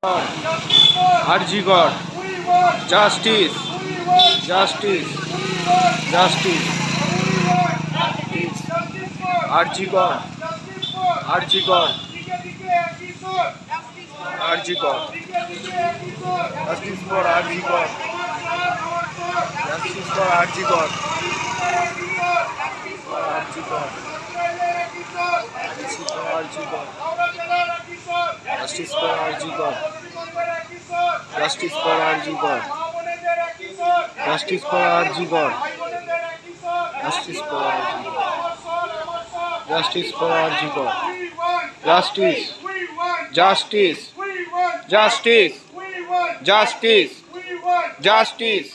RG Kar justice justice justice RG Kar RG Kar RG Kar justice for RG Kar justice for RG Kar RG Kar justice for RG Kar justice for RG Kar justice for RG Kar justice for RG Kar justice for RG Kar justice justice justice justice justice